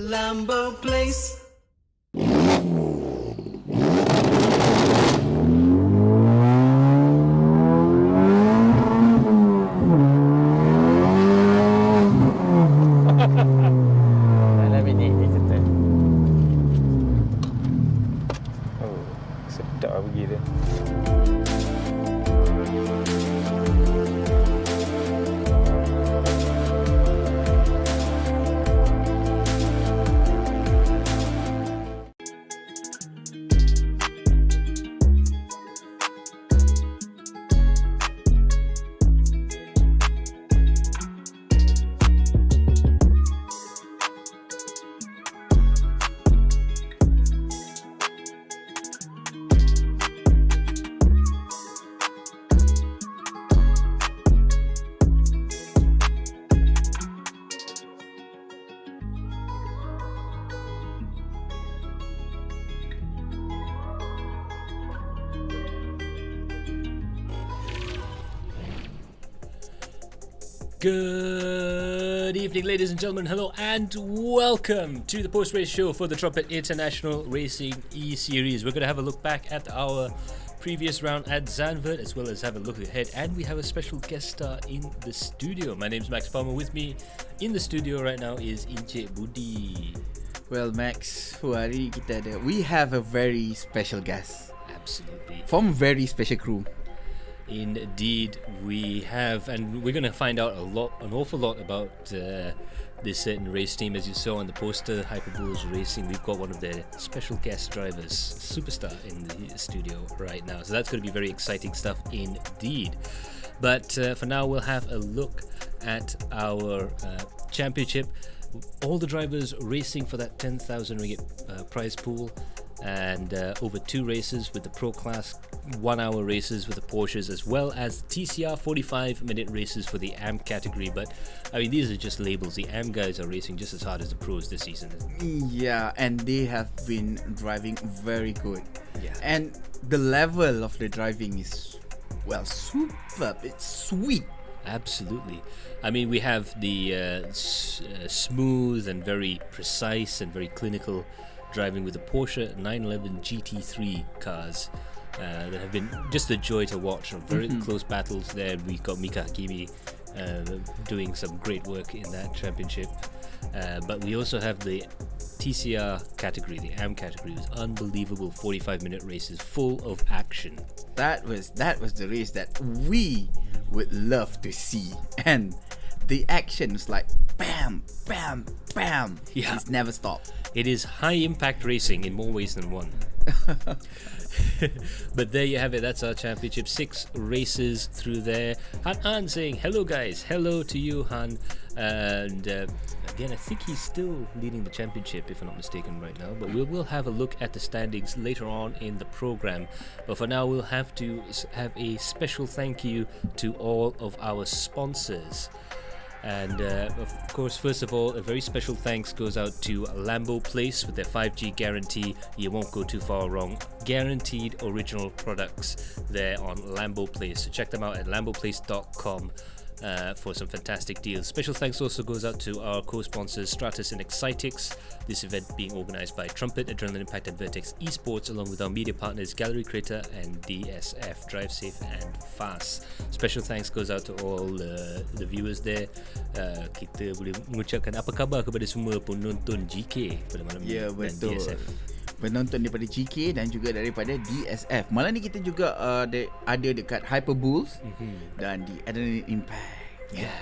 LamboPlace. Dalam ini kita. Oh, sedap pergi dia. Good evening, ladies and gentlemen. Hello and welcome to the post-race show for the Trumpet International Racing E-Series. We're going to have a look back at our previous round at Zandvoort, as well as have a look ahead. And we have a special guest star in the studio. My name's Max Palmer. With me in the studio right now is Encik Budi. Well, Max, hari kita ada. We have a very special guest Absolutely. from very special crew. Indeed, we have, and we're going to find out an awful lot about this certain race team. As you saw on the poster, Hyperbullz Racing, we've got one of their special guest drivers, superstar, in the studio right now. So that's going to be very exciting stuff indeed. But for now, we'll have a look at our championship. All the drivers racing for that 10,000 ringgit prize pool, and over 2 races with the Pro Class, 1 hour races with the Porsches, as well as TCR 45-minute races for the AM category. But I mean, these are just labels. The AM guys are racing just as hard as the pros this season. Yeah, and they have been driving very good. Yeah. And the level of the driving is, well, superb. It's sweet. Absolutely. I mean, we have the smooth and very precise and very clinical driving with the Porsche 911 GT3 cars that have been just a joy to watch. Very close battles there. We've got Mika Hakimi doing some great work in that championship. But we also have the TCR category, the AM category. It was unbelievable 45-minute races full of action. That was the race that we would love to see. And the action is like bam, bam, bam. Yeah. It's never stopped. It is high-impact racing in more ways than one. But there you have it. That's our championship. 6 races through there. Han saying hello, guys. Hello to you, Han. And again, I think he's still leading the championship, if I'm not mistaken, right now. But we'll have a look at the standings later on in the program. But for now, we'll have to have a special thank you to all of our sponsors. And of course, first of all, a very special thanks goes out to LamboPlace with their 5G guarantee. You won't go too far wrong. Guaranteed original products there on LamboPlace. So check them out at lamboplace.com for some fantastic deals. Special thanks also goes out to our co-sponsors Stratus and Excitix. This event being organized by Trumpet, Adrenaline Impact and Vertex Esports, along with our media partners Galeri Kereta and DSF. Drive safe and fast. Special thanks goes out to all the viewers there. Kita boleh mengucapkan apa khabar kepada semua penonton GK pada malam ini dan betul. DSF. Penonton daripada GK dan juga daripada DSF. Malam ni kita juga ada dekat Hyperbullz dan di Adrenaline Impact. Yeah.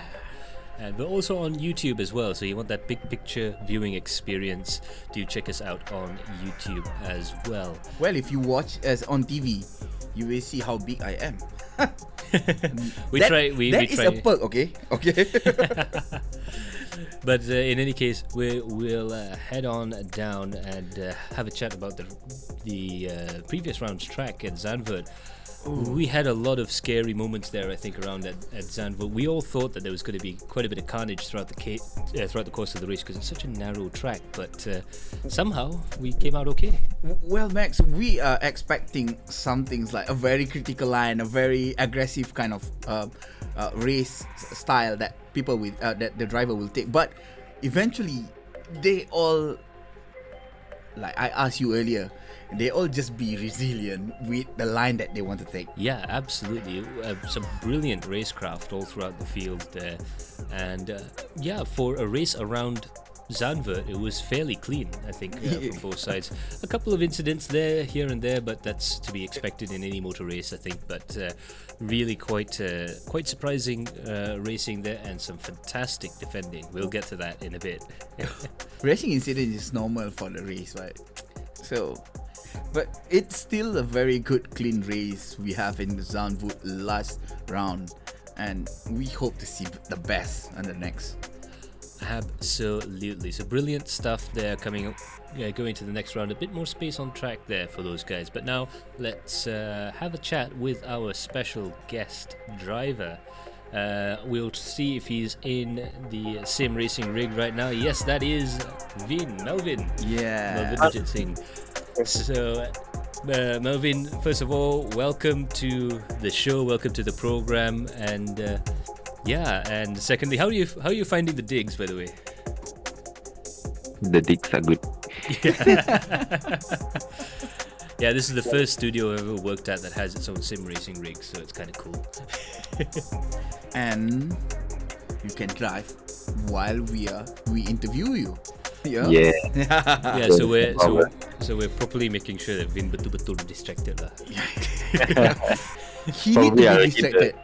And we're also on YouTube as well, so you want that big picture viewing experience, do check us out on YouTube as well. Well, if you watch us on TV, you will see how big I am. We that try. is a perk, okay? Okay. But in any case, we'll head on down and have a chat about the previous round's track at Zandvoort. We had a lot of scary moments there, I think, around at Zandvoort. We all thought that there was going to be quite a bit of carnage throughout the course of the race because it's such a narrow track, but somehow we came out okay. Well, Max, we are expecting some things like a very critical line, a very aggressive kind of race style that people that the driver will take. But eventually, they all, like I asked you earlier, they all just be resilient with the line that they want to take. Yeah, absolutely. Some brilliant racecraft all throughout the field there. And yeah, for a race around Zandvoort, it was fairly clean, I think, from both sides. A couple of incidents there, here and there, but that's to be expected in any motor race, I think. But really quite surprising racing there, and some fantastic defending. We'll get to that in a bit. Racing incident is normal for the race, right? So, but it's still a very good clean race we have in the Zandvoort last round, and we hope to see the best on the next. Absolutely. So brilliant stuff there coming up. Yeah, going to the next round. A bit more space on track there for those guys. But now let's have a chat with our special guest driver. We'll see if he's in the sim racing rig right now. Yes, that is Melvin. Yeah. Melvin Singh. So, Melvin, first of all, welcome to the show. Welcome to the program. And yeah, and secondly, how are you finding the digs, by the way? The digs are good. Yeah, this is the first studio I've ever worked at that has its own sim racing rig, so it's kind of cool. And you can drive while we interview you. Yeah. Yeah, so we're properly making sure that Vin betul-betul distracted lah. He need to be distracted.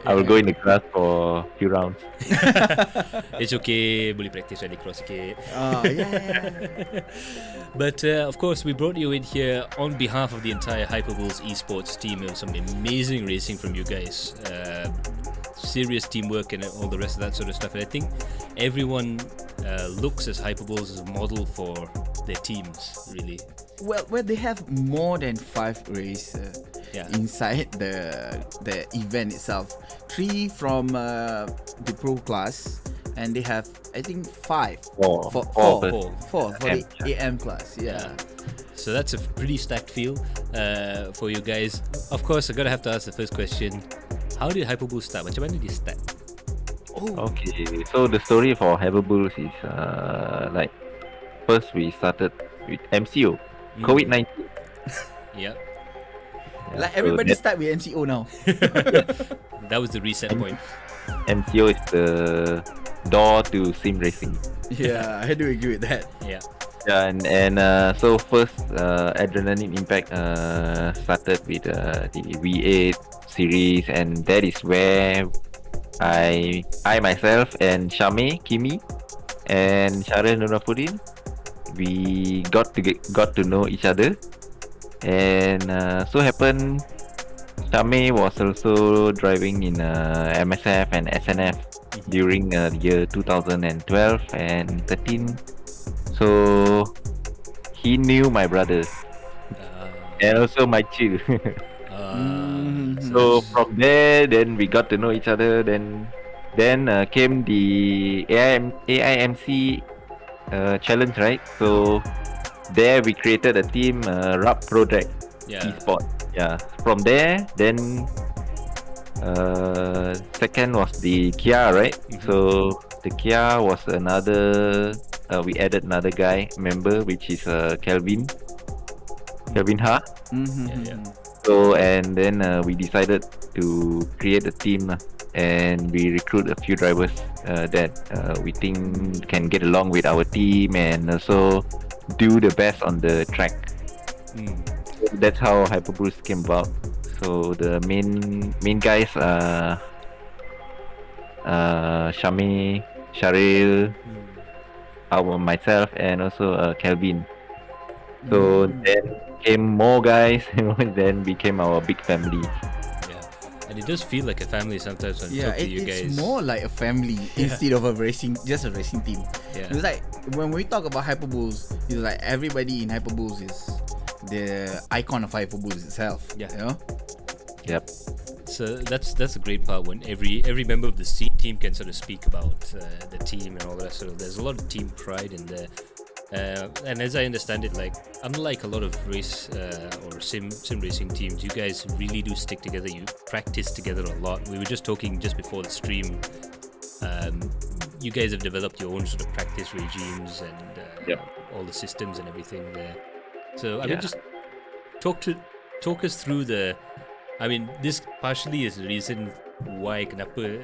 I will go in the class for a few rounds. It's okay, boleh practice rallycross sikit. Yeah. But of course, we brought you in here on behalf of the entire Hyperbullz Esports team. It was some amazing racing from you guys. Serious teamwork and all the rest of that sort of stuff. And I think everyone looks as Hyperbullz as a model for their teams, really. Well, they have more than 5 races inside the event itself. 3 from the pro class, and they have, I think, 5. Four for the AM class. Yeah. So that's a pretty stacked field for you guys. Of course, I gotta have to ask the first question. How did Hyperbullz start? Macam mana dia start? Okay, so the story for Hyperbullz is like first we started with MCO, COVID-19. Yep. Like everybody start with MCO now. That was the reset point. MCO is the door to sim racing. Yeah, I do agree with that. Yeah. Yeah, and so first Adrenaline Impact started with the V8 series, and that is where I myself and Shame, Kimi, and Syaril Nurafuddin, we got to know each other, and so happened Shame was also driving in MSF and SNF during the year 2012 and 13. So he knew my brothers and also my chill. So from there, then we got to know each other. Then came the AIMC challenge, right? So there we created a team, RAP Project Esports. Yeah. From there, then second was the Kia, right? So the Kia was another. We added another member, which is Kelvin Ha. So and then we decided to create a team, and we recruit a few drivers that we think can get along with our team and also do the best on the track. So that's how Hyperbullz came about. So the main guys are Shami, Syaril, myself, and also Kelvin. So then came more guys, and then became our big family. Yeah, and it does feel like a family sometimes when I talk to you guys. It's more like a family instead of just a racing team. Yeah. It's like when we talk about Hyperbullz, it's like everybody in Hyperbullz is the icon of Hyperbullz itself. Yeah. You know? Yep. So that's a great part when every member of the team can sort of speak about the team and all that. So there's a lot of team pride in there. And as I understand it, like unlike a lot of race or sim racing teams, you guys really do stick together. You practice together a lot. We were just talking just before the stream you guys have developed your own sort of practice regimes and Yep. all the systems and everything there. So I Yeah. mean, just talk us through the. I mean, this partially is the reason why kenapa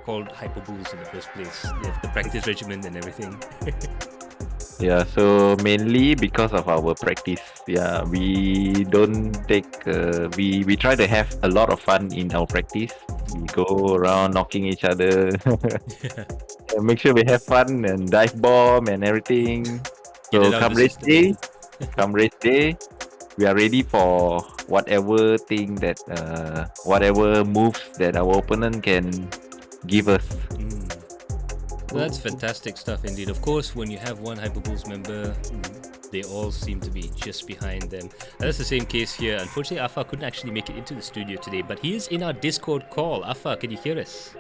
called Hyperbullz in the first place. They have the practice regimen and everything. Yeah, so mainly because of our practice. Yeah, we don't take. We try to have a lot of fun in our practice. We go around knocking each other. And make sure we have fun and dive bomb and everything. Get So it out of come the race system. day, we are ready for whatever thing that whatever moves that our opponent can give us. Well, that's fantastic stuff indeed. Of course, when you have one Hyperbullz member, they all seem to be just behind them. And that's the same case here. Unfortunately, Afa couldn't actually make it into the studio today, but he is in our Discord call. Afa, can you hear us?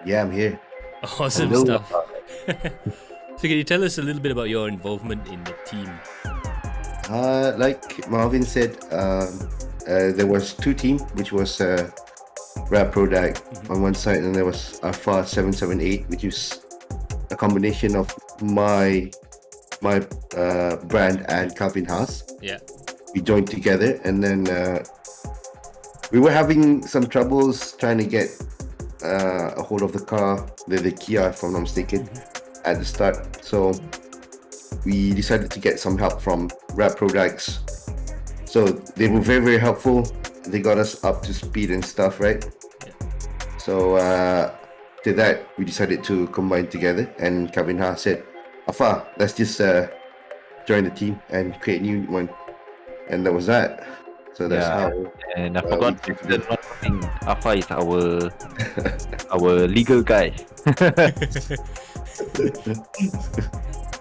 Yeah, I'm here. Awesome Hello. stuff. So can you tell us a little bit about your involvement in the team? Like Marvin said, there was two teams, which was Rap Product on one side, and there was Alpha 778, which is a combination of my brand and Calvin Haas. Yeah. We joined together, and then we were having some troubles trying to get a hold of the car, the Kia, if I'm not mistaken, at the start. So we decided to get some help from Rap Products. So they were very, very helpful. They got us up to speed and stuff, right? Yeah. So after that, we decided to combine together, and Kevin Ha said, Afa, let's just join the team and create a new one. And that was that. So that's Yeah. how. And I we forgot to came mention one thing. Afa is our legal guy.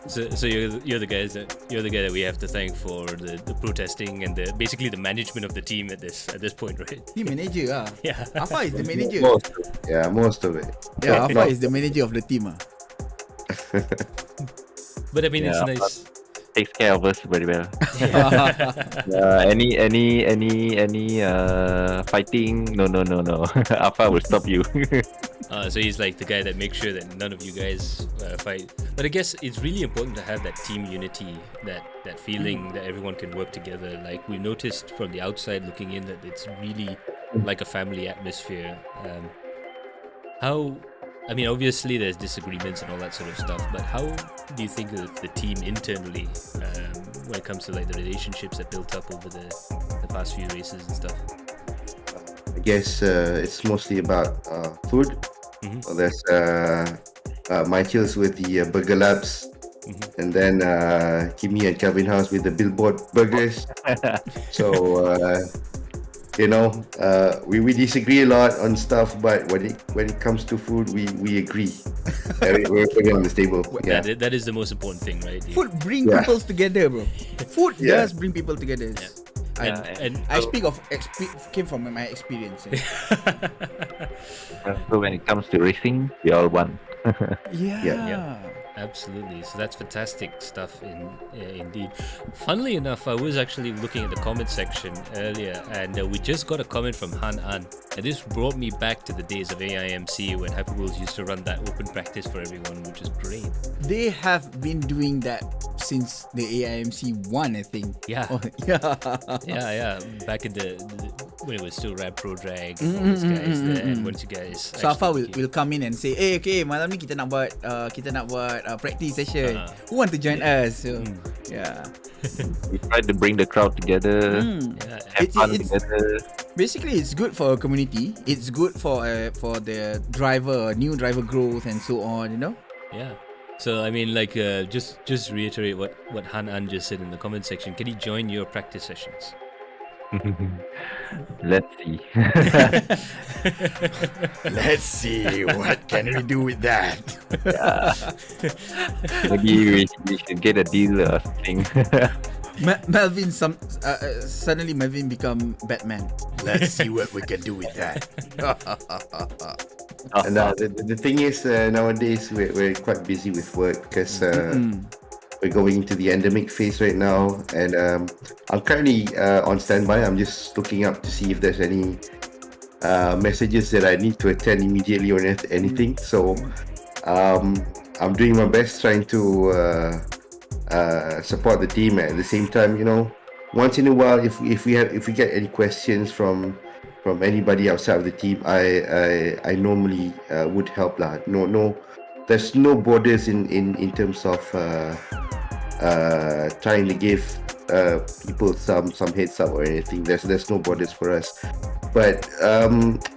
So you're the guy that we have to thank for the protesting and basically the management of the team at this point, right? He manager ah. Yeah. Afa is the manager. Most of it. Yeah, Not- Afa is the manager of the team ah. But I mean, it's Yeah, nice. Takes care of us very well. Any fighting? No. Afa will stop you. So he's like the guy that makes sure that none of you guys fight. But I guess it's really important to have that team unity, that feeling that everyone can work together. Like we noticed from the outside looking in that it's really like a family atmosphere. I mean, obviously there's disagreements and all that sort of stuff, but how do you think of the team internally when it comes to like the relationships that built up over the past few races and stuff? I guess it's mostly about food. So there's my chills with the Burger Labs, and then Kimi and Calvin House with the Billboard Burgers. So we disagree a lot on stuff, but when it comes to food, we agree. We're on the table. Yeah. That is the most important thing, right? Food bring Yeah. people together, bro. Food Yeah. does bring people together. And I came from my experience. So when it comes to racing, we all won. Yeah. absolutely. So that's fantastic stuff indeed. Funnily enough, I was actually looking at the comment section earlier, and we just got a comment from Han An, and this brought me back to the days of AIMC when Hyperbullz used to run that open practice for everyone, which is great. They have been doing that since the AIMC 1, I think. Yeah. Oh, yeah. Yeah. Back in the when it was still Rap Pro Drag, all these guys there, and once you guys. So Afa actually will come in and say, okay, malam ni kita nak buat practice session. Who want to join us? So, yeah. We tried to bring the crowd together, Yeah. have fun together. Basically, it's good for a community. It's good for the new driver growth and so on. You know. Yeah. So I mean, like, just reiterate what Han An just said in the comment section. Can he join your practice sessions? Let's see. Let's see what can we do with that. Maybe we should get a deal or something. Melvin, suddenly Melvin become Batman. Let's see what we can do with that. And the thing is, nowadays we're quite busy with work because we're going into the endemic phase right now, and I'm currently on standby. I'm just looking up to see if there's any messages that I need to attend immediately or anything. So I'm doing my best trying to support the team. At the same time, once in a while, if we get any questions from anybody outside of the team, I normally would help lah. No, there's no borders in terms of trying to give people some heads up or anything. There's no borders for us. But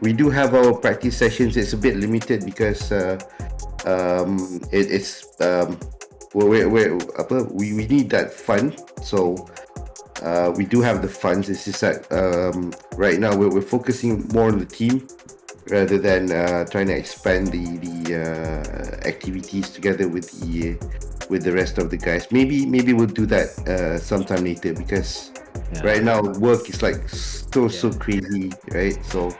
we do have our practice sessions. It's a bit limited because we need that fun. So we do have the funds. It's just that right now we're focusing more on the team rather than trying to expand the activities together with the rest of the guys. Maybe we'll do that sometime later, because right now work is like so crazy, right? So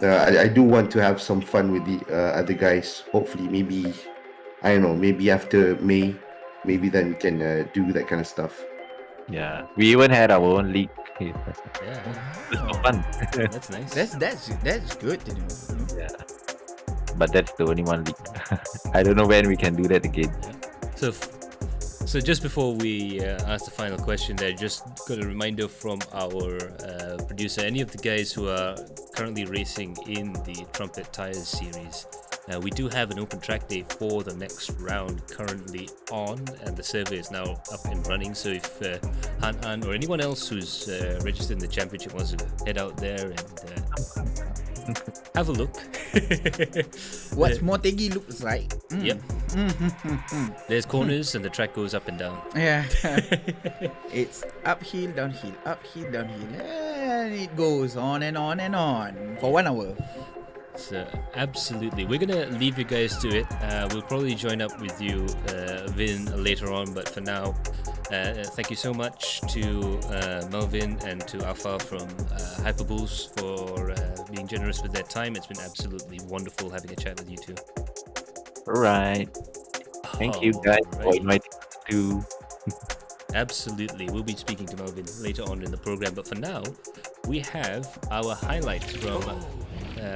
I do want to have some fun with the other guys. Hopefully, maybe I don't know. Maybe after May, maybe then we can do that kind of stuff. Yeah, we even had our own league. Yeah, It's so fun. that's nice. That's good to know. Yeah, but that's the only one league. I don't know when we can do that again. So just before we ask the final question there, just got a reminder from our producer, any of the guys who are currently racing in the Trumpet Tires series, we do have an open track day for the next round currently on, and the survey is now up and running. So if Han or anyone else who's registered in the championship wants to head out there and have a look. What Motegi looks like. Yep. There's corners and the track goes up and down. Yeah. It's uphill, downhill, and it goes on and on and on for 1 hour. So absolutely, we're gonna leave you guys to it. We'll probably join up with you, Vin, later on. But for now, thank you so much to Melvin and to Alpha from Hyperbullz for being generous with their time. It's been absolutely wonderful having a chat with you two. Alright. Thank you guys for inviting us to. Absolutely, we'll be speaking to Melvin later on in the program. But for now, we have our highlights from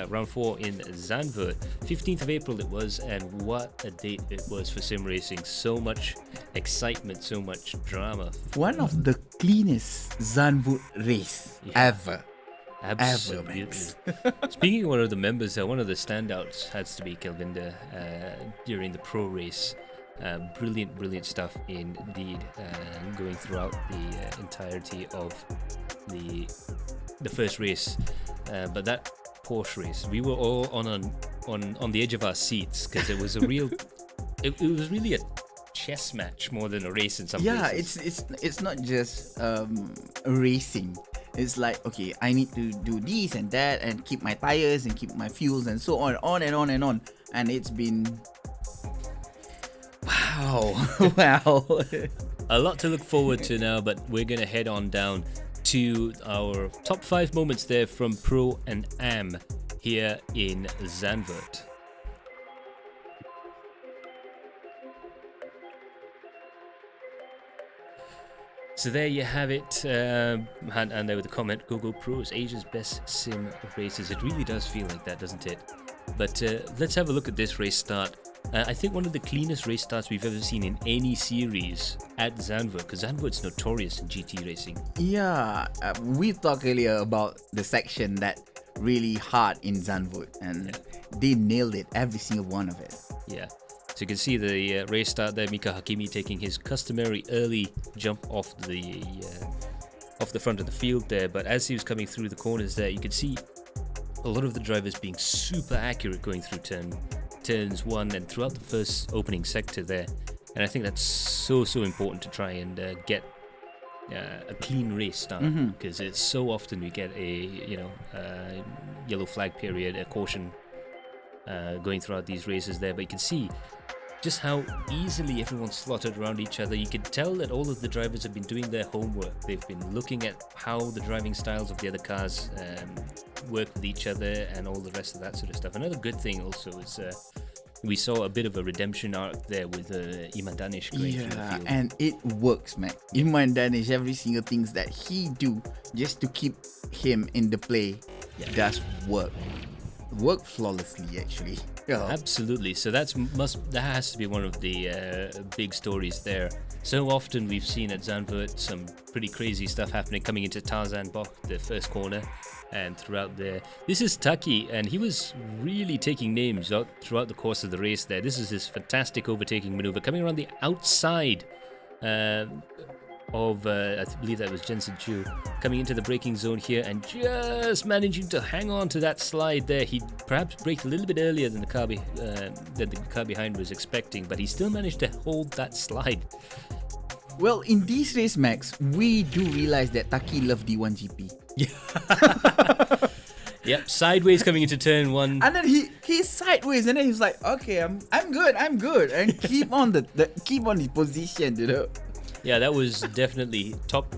round 4 in Zandvoort. 15th of April it was, and what a date it was for sim racing. So much excitement, so much drama. One of the cleanest Zandvoort race ever. Absolutely. Speaking of one of the members, one of the standouts has to be Kelvinda during the pro race. Brilliant stuff indeed, going throughout the entirety of the first race. But that Porsche race, we were all on the edge of our seats, because it was a real it was really a chess match more than a race in some places. It's not just racing. It's like, okay, I need to do this and that and keep my tires and keep my fuels and so on and on and on, and it's been wow. A lot to look forward to now, but we're gonna head on down to our top 5 moments there from Pro and Am here in Zandvoort. So there you have it, and there with the comment, GoGo Pro is Asia's best sim races. It really does feel like that, doesn't it? But let's have a look at this race start. I think one of the cleanest race starts we've ever seen in any series at Zandvoort, because Zandvoort's notorious in GT racing. Yeah, we talked earlier about the section that really hard in Zandvoort, and they nailed it, every single one of it. Yeah. So you can see the race start there, Mika Hakimi taking his customary early jump off the front of the field there. But as he was coming through the corners there, you could see a lot of the drivers being super accurate going through turns 1 and throughout the first opening sector there. And I think that's so important to try and get a clean race start, because it's so often we get a yellow flag period, a caution going throughout these races there. But you can see just how easily everyone's slotted around each other. You can tell that all of the drivers have been doing their homework. They've been looking at how the driving styles of the other cars work with each other and all the rest of that sort of stuff. Another good thing also is we saw a bit of a redemption arc there with Iman Danish going through the field. And it works, man. Iman Danish, every single things that he do just to keep him in the play, does work flawlessly actually. Yeah. Absolutely. So that has to be one of the big stories there. So often we've seen at Zandvoort some pretty crazy stuff happening coming into Tarzanbocht, the first corner, and throughout there. This is Taki, and he was really taking names out throughout the course of the race there. This is his fantastic overtaking maneuver coming around the outside of, I believe that was Jensen Chu, coming into the braking zone here and just managing to hang on to that slide there. He perhaps braked a little bit earlier than the car behind was expecting, but he still managed to hold that slide. Well, in this race, Max, we do realize that Taki loved D1GP. Yep, sideways coming into turn one. And then he's sideways, and then he's like, "Okay, I'm good," and keep on keep on the position, you know. Yeah, that was definitely top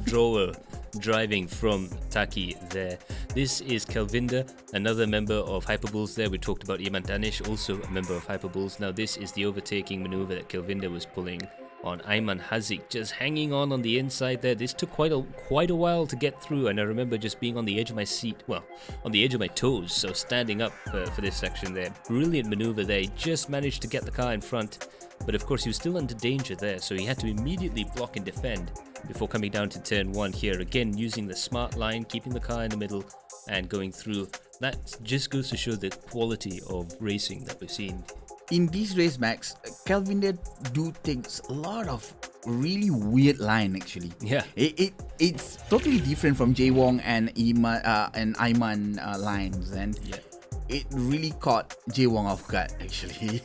drawer driving from Taki there. This is Kelvinder, another member of Hyperbullz there. We talked about Iman Danish, also a member of Hyperbullz. Now this is the overtaking maneuver that Kelvinder was pulling on Ayman Hazik, just hanging on the inside there. This took quite a while to get through, and I remember just being on the edge of my seat, well, on the edge of my toes, so standing up for this section there. Brilliant maneuver there. He just managed to get the car in front, but of course he was still under danger there, so he had to immediately block and defend before coming down to turn one here. Again, using the smart line, keeping the car in the middle and going through. That just goes to show the quality of racing that we've seen. In this race, Max, Kelvinder takes a lot of really weird line actually. Yeah. It's totally different from Jae Wong and Ayman lines, and Yeah. it really caught Jae Wong off guard actually.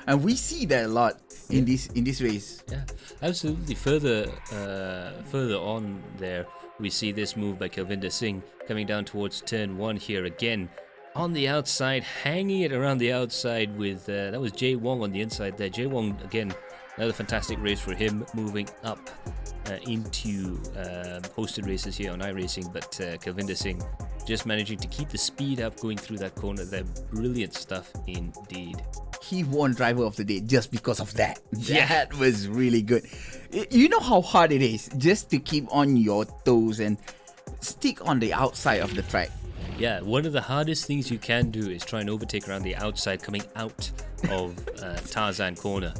And we see that a lot in this race. Yeah, absolutely. Further on there, we see this move by Kelvinder Singh coming down towards turn one here again. On the outside, hanging it around the outside with, that was Jae Wong on the inside there. Jae Wong, again, another fantastic race for him, moving up into hosted races here on iRacing, but Kelvinder Singh just managing to keep the speed up going through that corner there. Brilliant stuff indeed. He won Driver of the Day just because of that. Yeah. That was really good. You know how hard it is just to keep on your toes and stick on the outside of the track. Yeah, one of the hardest things you can do is try and overtake around the outside coming out of Tarzan corner.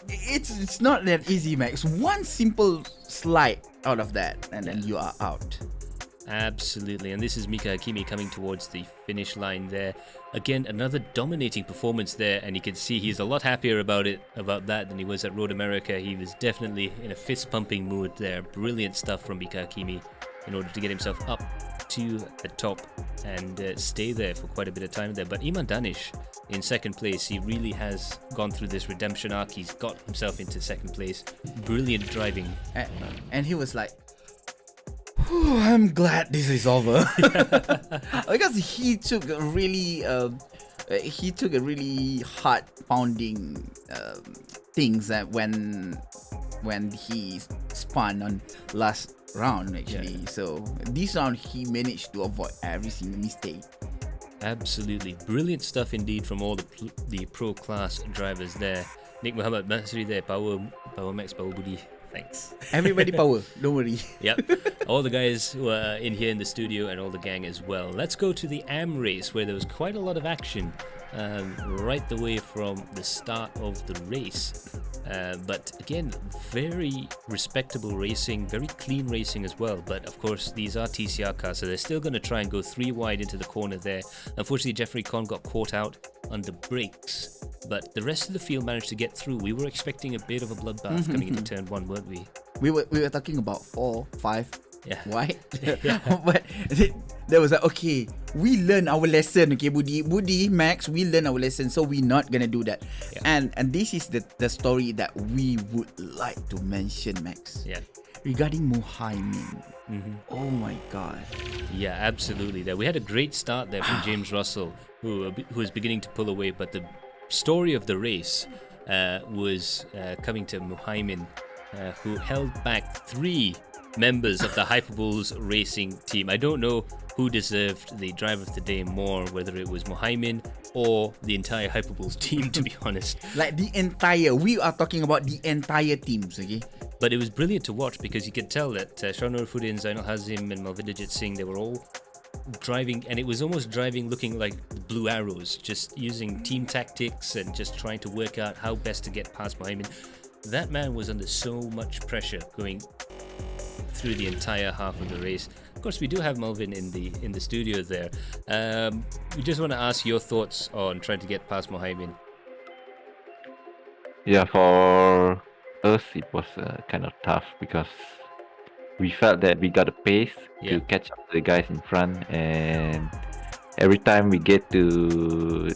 It's not that easy, Max. One simple slide out of that and then you are out. Absolutely, and this is Mika Hakimi coming towards the finish line there. Again, another dominating performance there, and you can see he's a lot happier about that than he was at Road America. He was definitely in a fist-pumping mood there. Brilliant stuff from Mika Hakimi in order to get himself up to the top and stay there for quite a bit of time there. But Iman Danish in second place, he really has gone through this redemption arc. He's got himself into second place. Brilliant driving. And he was like, I'm glad this is over. Because he took a really heart pounding things that when he spun on last round actually. Yeah. So this round he managed to avoid every single mistake. Absolutely brilliant stuff indeed from all the pro class drivers there. Nick Muhammad Masri there, Power Max, Power Budi. Thanks. Everybody power, don't worry. Yep. All the guys who are in here in the studio and all the gang as well. Let's go to the AM race where there was quite a lot of action right the way from the start of the race. But again, very respectable racing, very clean racing as well. But of course, these are TCR cars, so they're still going to try and go 3 wide into the corner there. Unfortunately, Jeffrey Conn got caught out under brakes, but the rest of the field managed to get through. We were expecting a bit of a bloodbath coming into turn one, weren't we? We were talking about 4, 5 wide. Yeah. But there was like, okay, we learn our lesson, okay, Budi, Max, we learn our lesson, so we're not gonna do that. Yeah. And this is the story that we would like to mention, Max. Yeah. Regarding Muhaimin. Oh my god. Yeah, absolutely. There we had a great start there from James Russell, who was beginning to pull away, but the story of the race was coming to Muhaimin, who held back 3 members of the Hyperbullz racing team. I don't know who deserved the driver of the day more, whether it was Muhaimin or the entire Hyperbullz team, to be honest. Like we are talking about the entire teams, okay? But it was brilliant to watch because you could tell that Shaunur Fuddin, Zainal Hazim and Malvidijit Singh, they were all driving, and it was almost driving looking like blue arrows, just using team tactics and just trying to work out how best to get past Mohammed. That man was under so much pressure going through the entire half of the race. Of course, we do have Melvin in the studio there. We just want to ask your thoughts on trying to get past Mohammed. Yeah, for us it was kind of tough because we felt that we got a pace Yeah. to catch up to the guys in front, and every time we get to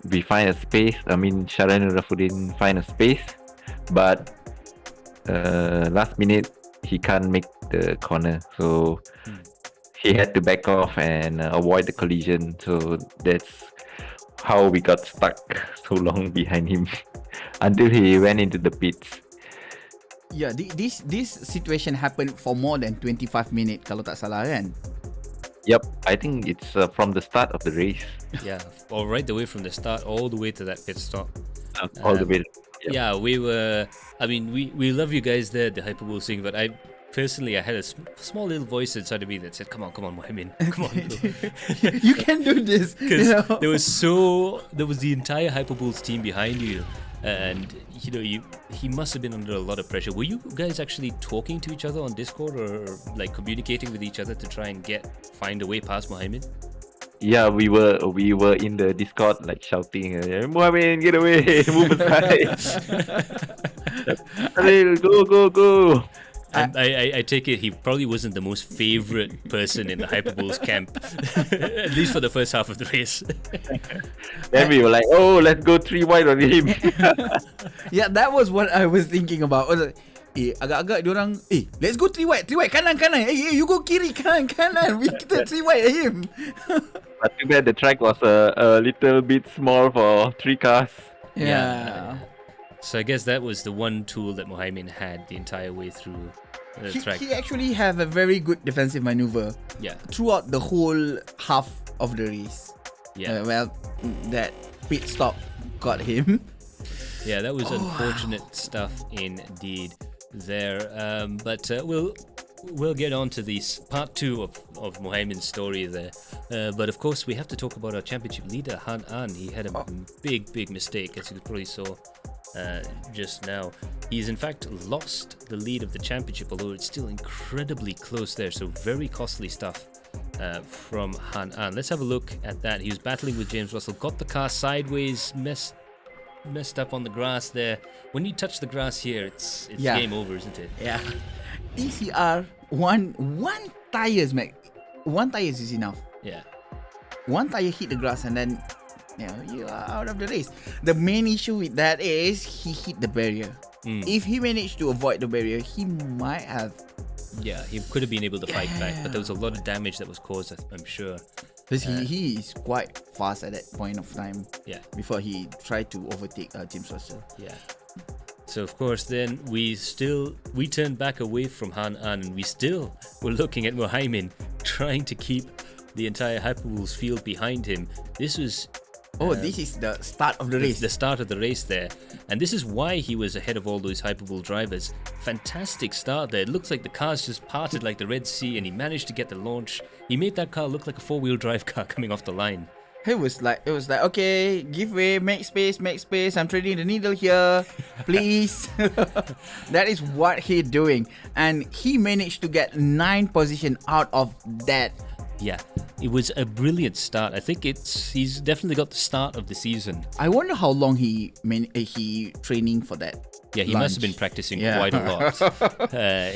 we find a space. I mean, Sharan and Rafuddin find a space, but last minute he can't make the corner, so he had to back off and avoid the collision. So that's how we got stuck so long behind him until he went into the pits. Yeah, this situation happened for more than 25 minutes kalau tak salah kan? Yep, I think it's from the start of the race. Yeah, all right the way from the start all the way to that pit stop. All the way. Yep. Yeah, we were. I mean, we love you guys there, the Hyperbullz thing, but I had a small little voice inside of me that said, "Come on, Mohammed, come on." You can do this. Because You know? there was the entire Hyperbullz team behind you, and he must have been under a lot of pressure. Were you guys actually talking to each other on Discord or like communicating with each other to try and find a way past Mohammed? Yeah, we were in the Discord like shouting, "Mohammed, get away, move aside, Khalil, go." And I take it he probably wasn't the most favorite person in the Hyperbullz camp, at least for the first half of the race. Then we were like, "Oh, let's go 3 wide on him." Yeah, that was what I was thinking about. I was like, agak-agak diorang, let's go 3 wide, kanan. You go kiri, kanan. We kita 3 wide at him. But too bad the track was a little bit small for 3 cars. Yeah. So I guess that was the one tool that Mohammed had the entire way through the track. He actually have a very good defensive maneuver Yeah, throughout the whole half of the race. yeah. That pit stop got him. Yeah, that was unfortunate stuff indeed there. But we'll get on to this part 2 of Mohammed's story there. But of course, we have to talk about our championship leader, Han An. He had a big mistake, as you probably saw just now. He's in fact lost the lead of the championship, although it's still incredibly close there. So very costly stuff from Han An. Let's have a look at that. He was battling with James Russell, got the car sideways, messed up on the grass there. When you touch the grass here, it's game over, isn't it? Yeah. TCR, one tires, Mac. One tires is enough. Yeah. One tire hit the grass and then you are out of the race. The main issue with that is he hit the barrier. If he managed to avoid the barrier, he might have. Yeah, he could have been able to fight back, but there was a lot of damage that was caused, I'm sure. Because he is quite fast at that point of time. Yeah. Before he tried to overtake James Russell. Yeah. So of course, then we turned back away from Han An, and we still were looking at Mohammed trying to keep the entire Hyperbullz field behind him. This was this is the start of the race. the start of the race there, and this is why he was ahead of all those Hyperbullz drivers. Fantastic start there. It looks like the cars just parted like the Red Sea, and he managed to get the launch. He made that car look like a 4-wheel drive car coming off the line. It was like, okay, give way, make space. I'm threading the needle here, please. That is what he's doing, and he managed to get 9 position out of that. Yeah, it was a brilliant start. I think he's definitely got the start of the season. I wonder how long he training for that. Yeah, he must have been practicing quite a lot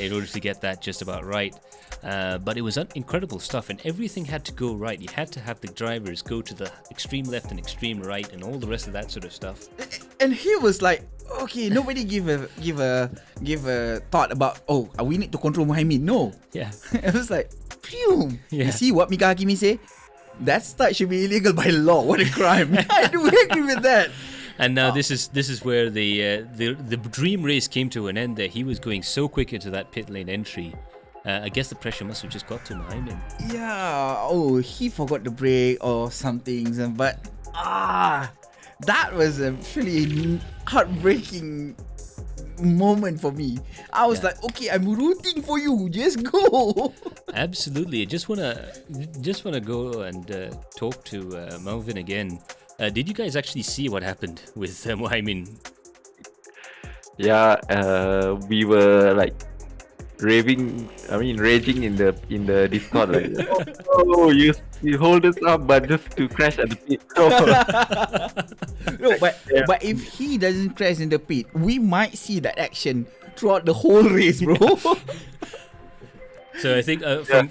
in order to get that just about right. But it was incredible stuff, and everything had to go right. You had to have the drivers go to the extreme left and extreme right, and all the rest of that sort of stuff. And he was like, okay, nobody give a thought about, we need to control Mohammed. No. Yeah. It was like, phew. Yeah. You see what Mika Hakimi say? That start should be illegal by law. What a crime. I do agree with that. And now this is where the dream race came to an end there. He was going so quick into that pit lane entry. I guess the pressure must have just got to Mohammed. Yeah. He forgot the brake or something. But that was a really heartbreaking moment for me. I was like, okay, I'm rooting for you. Just go. Absolutely. I just wanna go and talk to Melvin again. Did you guys actually see what happened with Muhaimin? Yeah, we were like raging in the Discord like, oh, you hold us up, but just to crash at the pit. No, but if he doesn't crash in the pit, we might see that action throughout the whole race, bro. So I think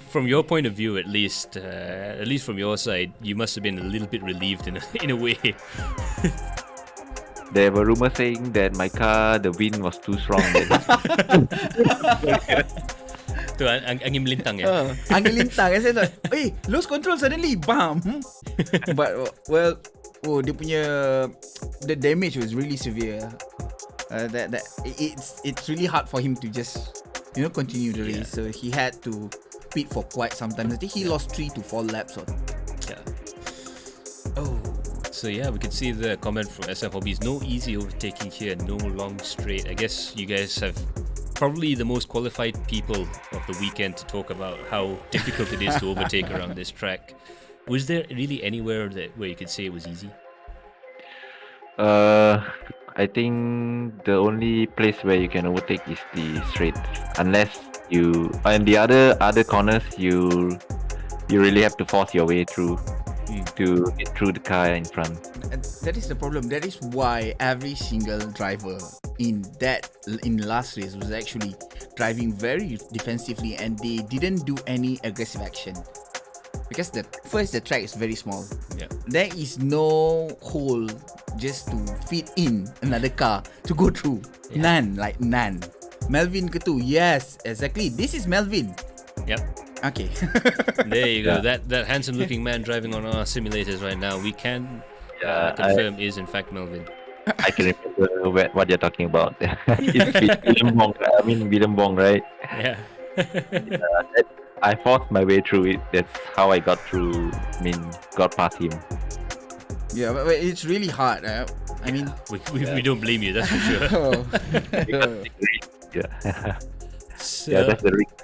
from your point of view, at least from your side, you must have been a little bit relieved in a way. There were rumors saying that my car, the wind was too strong. Tu angin melintang ya. Angin lintang. I said, hey, lose control suddenly, bam. But well, dia punya the damage was really severe. It's really hard for him to just continue the race. So he had to pit for quite some time. I think he lost 3 to 4 laps. Yeah. Oh. So yeah, we can see the comment from SM Hobbies. No easy overtaking here, no long straight. I guess you guys have probably the most qualified people of the weekend to talk about how difficult it is to overtake around this track. Was there really anywhere where you could say it was easy? I think the only place where you can overtake is the straight, unless you and the other corners you really have to force your way through to get through the car in front. And that is the problem. That is why every single driver in last race was actually driving very defensively, and they didn't do any aggressive action because the track is very small. Yeah. There is no hole just to fit in another car to go through. Yeah. None. Melvin Ketu. Yes, exactly. This is Melvin. Yep. Okay. There you go. That handsome looking man driving on our simulators right now, we can confirm is in fact Melvin. I can remember what you're talking about. It's William Bong, right? Yeah. I forced my way through it. That's how I got through. Got past him. Yeah, but it's really hard. We don't blame you, that's for sure. Yeah. So, Yeah, that's the risk.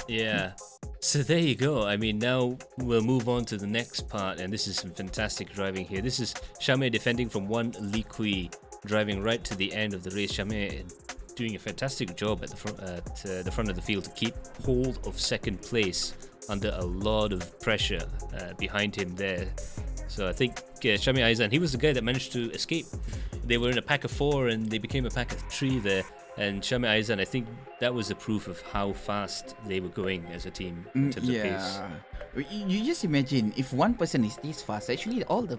Yeah. So there you go. Now we'll move on to the next part, and this is some fantastic driving here. This is Shame defending from one Liqui, driving right to the end of the race. Shame doing a fantastic job at the front of the field to keep hold of second place under a lot of pressure behind him there. So I think Shame Aizan, he was the guy that managed to escape. They were in a pack of 4 and they became a pack of 3 there. And Shame Aizan, I think that was the proof of how fast they were going as a team in terms of pace. You just imagine if one person is this fast, actually all the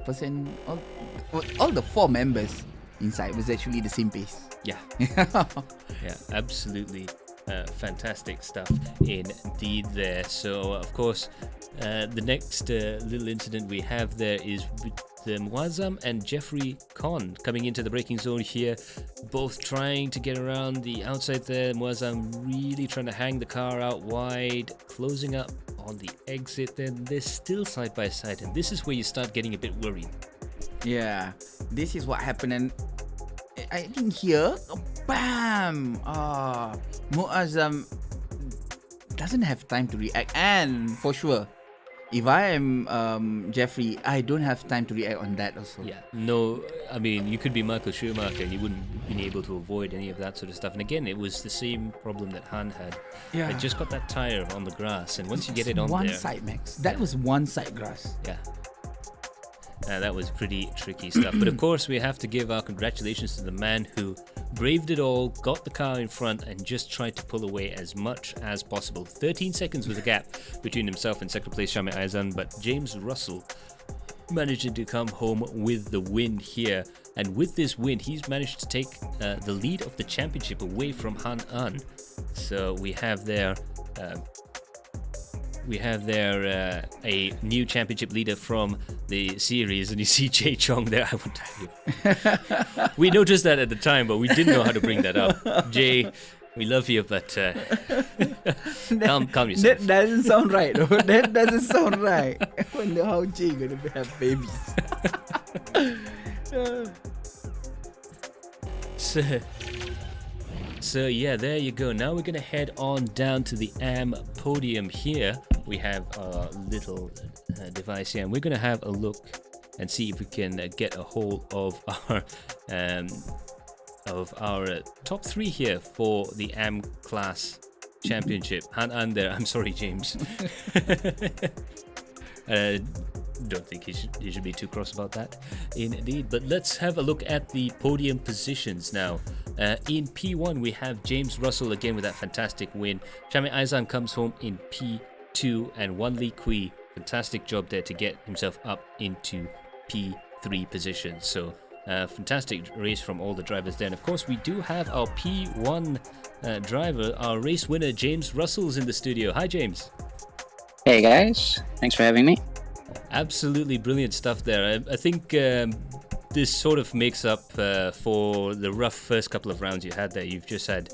4 members inside was actually the same pace. Yeah. Yeah, absolutely. Fantastic stuff indeed there. So of course the next little incident we have there is with Muazzam and Jeffrey Con coming into the braking zone here, both trying to get around the outside there. Muazzam really trying to hang the car out wide, closing up on the exit. Then they're still side by side, and this is where you start getting a bit worried. Yeah, this is what happened, and I think here, bam! Muazzam doesn't have time to react, and for sure, if I am Jeffrey, I don't have time to react on that also. Yeah, no, you could be Michael Schumacher and you wouldn't have been able to avoid any of that sort of stuff. And again, it was the same problem that Han had. Yeah. I just got that tire on the grass, and once you get it on one there... side, Max. That was one side grass. Yeah. That was pretty tricky stuff. But of course, we have to give our congratulations to the man who braved it all, got the car in front, and just tried to pull away as much as possible. 13 seconds was the gap between himself and second place Shame Aizan, but James Russell managing to come home with the win here. And with this win, he's managed to take the lead of the championship away from Han An. So we have there... a new championship leader from the series, and you see Jay Chong there. I won't tell you. We noticed that at the time, but we didn't know how to bring that up. Jay, we love you, but calm yourself. That doesn't sound right. That doesn't sound right. I wonder how Jay gonna have babies. So yeah, there you go. Now we're gonna head on down to the AM podium here. We have a little device here, and we're gonna have a look and see if we can get a hold of our top 3 here for the AM class championship. And there, I'm sorry, James. Don't think he should be too cross about that, indeed. But let's have a look at the podium positions now. In P1 we have James Russell again with that fantastic win. Shami Aizan comes home in P2, and Wan Lee Kui, fantastic job there to get himself up into P3 position. So fantastic race from all the drivers there. And of course we do have our P1 driver, our race winner James Russell's in the studio. Hi James. Hey guys, thanks for having me. Absolutely brilliant stuff there. I think this sort of makes up for the rough first couple of rounds you had there. You've just had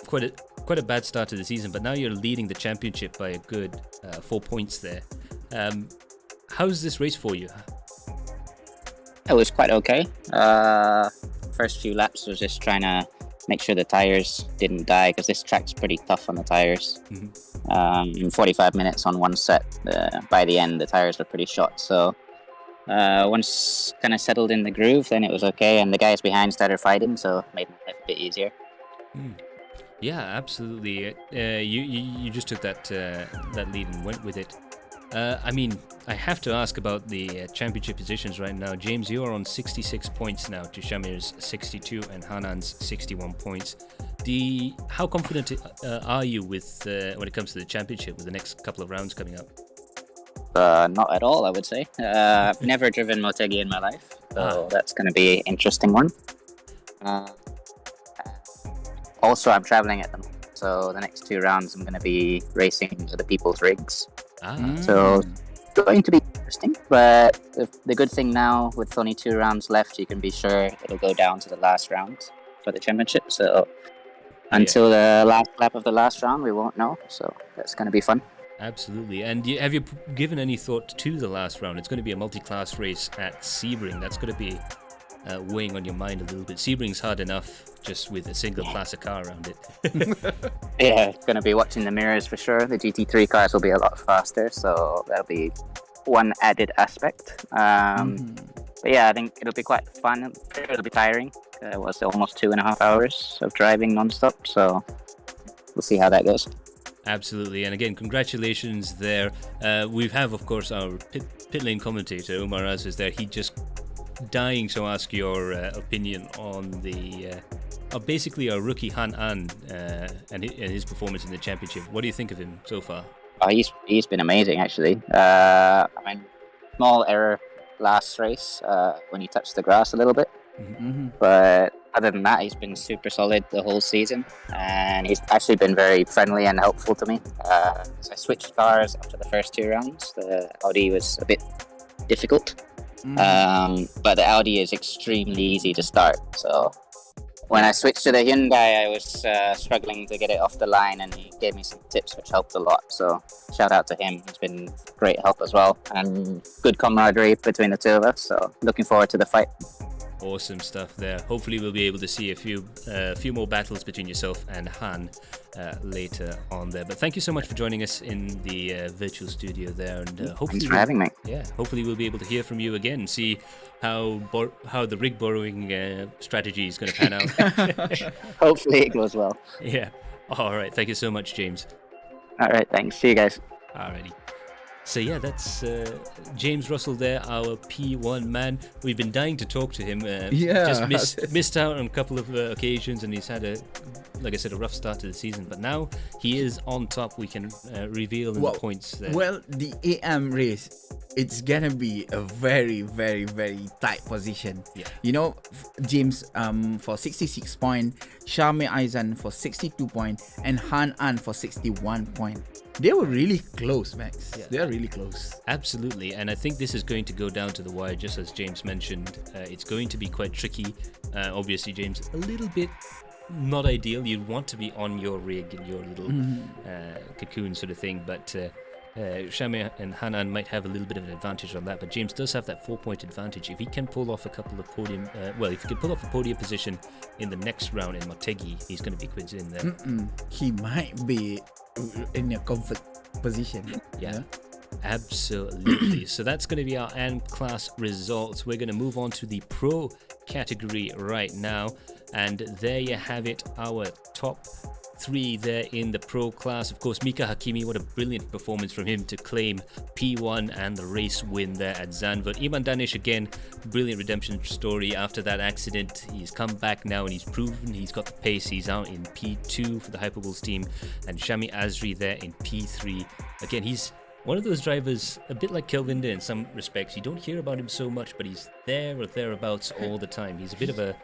quite a bad start to the season, but now you're leading the championship by a good 4 points there. How's this race for you? It was quite okay. First few laps was just trying to make sure the tires didn't die, because this track's pretty tough on the tires. In 45 minutes on one set, by the end the tires were pretty shot. So once kind of settled in the groove, then it was okay, and the guys behind started fighting, so it made life a bit easier. Yeah, absolutely. You just took that lead and went with it. I mean, I have to ask about the championship positions right now. James, you are on 66 points now to Shamir's 62 and Hanan's 61 points. How confident are you with when it comes to the championship with the next couple of rounds coming up? Not at all, I would say. I've never driven Motegi in my life, so that's going to be an interesting one. Also, I'm traveling at the moment, so the next 2 rounds I'm going to be racing other people's rigs. So it's going to be interesting, but the good thing now, with only 2 rounds left, you can be sure it'll go down to the last round for the championship. So until the last lap of the last round, we won't know. So that's going to be fun. Absolutely. And have you given any thought to the last round? It's going to be a multi-class race at Sebring. That's going to be weighing on your mind a little bit. Sebring's hard enough just with a single class of car around it. Yeah, going to be watching the mirrors for sure. The GT3 cars will be a lot faster, so that'll be one added aspect. But yeah, I think it'll be quite fun. It'll be tiring. It was almost 2.5 hours of driving non-stop, so we'll see how that goes. Absolutely, and again, congratulations there. We have, of course, our pit lane commentator, Umar Az, is there. He just dying to ask your opinion on the basically our rookie Han An and his performance in the championship. What do you think of him so far? Oh, he's been amazing, actually. I mean, small error last race when he touched the grass a little bit. But other than that, he's been super solid the whole season, and he's actually been very friendly and helpful to me. So I switched cars after the first 2 rounds. The Audi was a bit difficult, but the Audi is extremely easy to start. So when I switched to the Hyundai, I was struggling to get it off the line, and he gave me some tips which helped a lot. So shout out to him. He's been great help as well, and good camaraderie between the 2 of us. So looking forward to the fight. Awesome stuff there. Hopefully we'll be able to see a few more battles between yourself and Han later on there. But thank you so much for joining us in the virtual studio there, and hopefully Thanks for having me. Yeah, hopefully we'll be able to hear from you again and see how the rig borrowing strategy is going to pan out. Hopefully it goes well. Yeah. All right. Thank you so much, James. All right. Thanks. See you guys. Alrighty. So yeah, that's James Russell there, our P1 man. We've been dying to talk to him. Just missed out on a couple of occasions, and he's had a rough start to the season. But now he is on top. We can reveal in the points there. Well, the AM race, it's gonna be a very, very, very tight position. Yeah. You know, James for 66 point, Shami Aizan for 62 point, and Han An for 61 point. They were really close, Max. Yeah. They are really close. Absolutely, and I think this is going to go down to the wire, just as James mentioned. It's going to be quite tricky. Obviously, James, a little bit not ideal. You'd want to be on your rig in your little cocoon sort of thing, but Shami and Hanan might have a little bit of an advantage on that, but James does have that 4-point advantage. If he can pull off a couple of podium, if he can pull off a podium position in the next round in Motegi, he's going to be quids in there. He might be in a comfort position. Yeah. Absolutely. So that's going to be our AM class results. We're going to move on to the pro category right now. And there you have it, our top 3 there in the pro class. Of course, Mika Hakimi, what a brilliant performance from him to claim P1 and the race win there at Zandvoort. Iman Danish, again, brilliant redemption story after that accident. He's come back now and he's proven he's got the pace. He's out in P2 for the Hyperbullz team. And Shami Azri there in P3. Again, he's one of those drivers, a bit like Kelvinder in some respects. You don't hear about him so much, but he's there or thereabouts all the time. He's a bit of a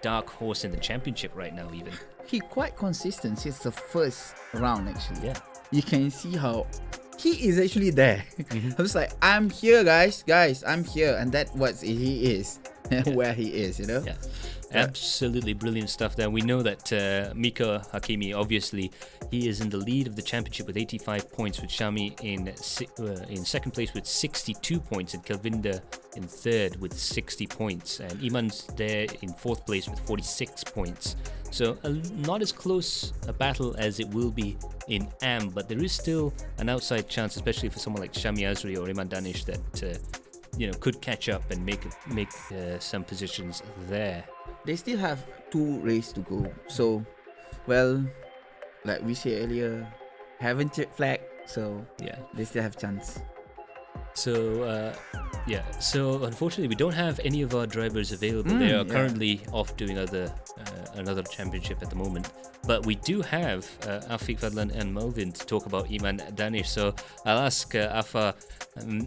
dark horse in the championship right now, even. He quite consistent since the first round, actually. Yeah. You can see how he is actually there. I was like, I'm here, guys, I'm here. And that's what he is, where he is, you know? Yeah. Absolutely brilliant stuff there. We know that Mika Hakimi, obviously, he is in the lead of the championship with 85 points, with Shami in second place with 62 points, and Kelvinder in third with 60 points, and Iman's there in fourth place with 46 points. So not as close a battle as it will be in AM, but there is still an outside chance, especially for someone like Shami Azri or Iman Danish, that could catch up and make some positions there. They still have 2 races to go. So, well, like we said earlier, haven't checked flag, so yeah, they still have chance. So so unfortunately we don't have any of our drivers available. They are currently off doing another championship at the moment, but we do have Afiq, Fadlan and Melvin to talk about Iman Danish. So I'll ask Afa,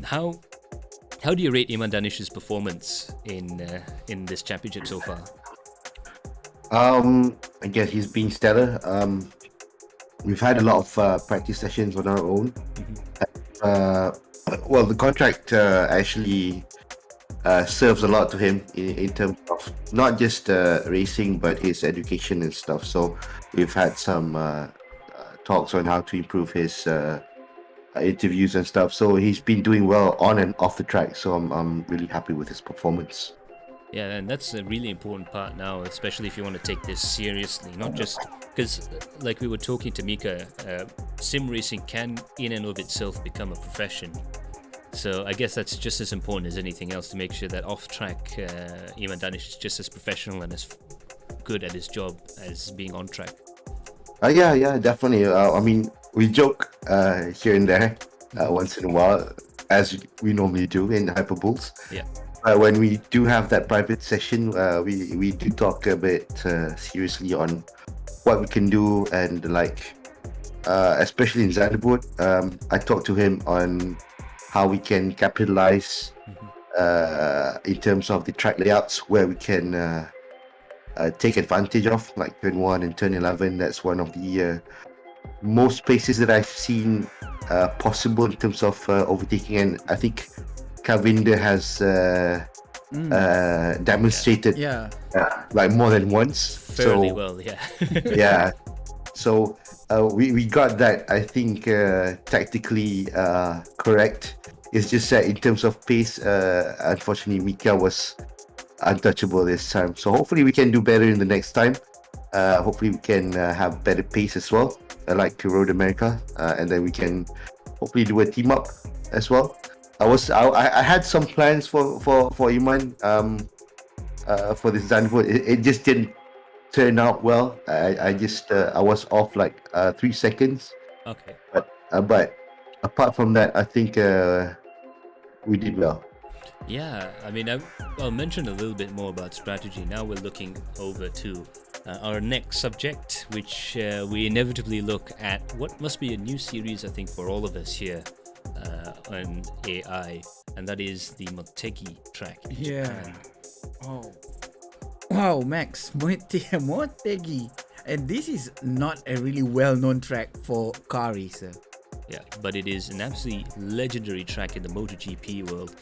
how do you rate Iman Danish's performance in this championship so far? I guess he's been stellar. We've had a lot of practice sessions on our own. Well, the contract actually serves a lot to him in terms of not just racing, but his education and stuff. So we've had some talks on how to improve his interviews and stuff. So he's been doing well on and off the track. So I'm really happy with his performance. Yeah, and that's a really important part now, especially if you want to take this seriously. Not just because, like we were talking to Mika, sim racing can in and of itself become a profession. So I guess that's just as important as anything else, to make sure that off-track Iman Danish is just as professional and as good at his job as being on track. Yeah, definitely. I mean, we joke here and there once in a while, as we normally do in Hyperbullz. Yeah. When we do have that private session, we do talk a bit seriously on what we can do, and especially in Zandvoort, I talked to him on how we can capitalize in terms of the track layouts, where we can take advantage of, like turn 1 and turn 11. That's one of the most places that I've seen possible in terms of overtaking, and I think Kelvinder has demonstrated like more than once. Fairly well, yeah. Yeah. So we got that, I think, tactically correct. It's just that in terms of pace, unfortunately, Mika was untouchable this time. So hopefully we can do better in the next time. Hopefully we can have better pace as well, like Road America, and then we can hopefully do a team up as well. I had some plans for Iman for this Zandvoort. It just didn't turn out well. I was off like 3 seconds. Okay. But apart from that, I think we did well. Yeah, I mean, I'll mention a little bit more about strategy. Now we're looking over to our next subject, which we inevitably look at what must be a new series, I think, for all of us here on AI, and that is the Motegi track in Japan. Oh. Wow, Max, Motegi. And this is not a really well-known track for car racer. Yeah, but it is an absolutely legendary track in the MotoGP world,